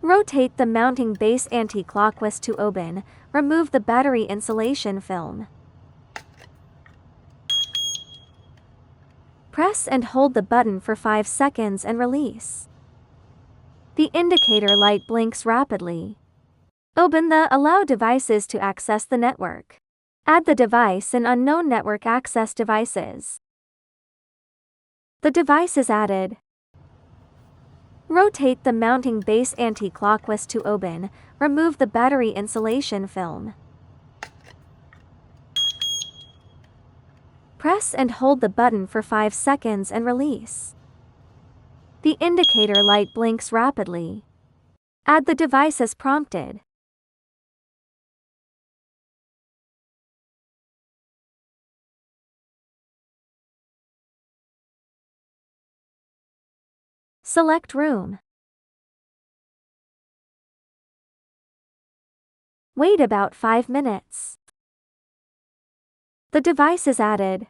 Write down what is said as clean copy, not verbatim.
Rotate the mounting base anti-clockwise to open. Remove the battery insulation film. Press and hold the button for 5 seconds and release. The indicator light blinks rapidly. Open the Allow devices to access the network. Add the device in Unknown Network Access Devices. The device is added. Rotate the mounting base anti-clockwise to open. Remove the battery insulation film. Press and hold the button for 5 seconds and release. The indicator light blinks rapidly. Add the device as prompted. Select room. Wait about 5 minutes. The device is added.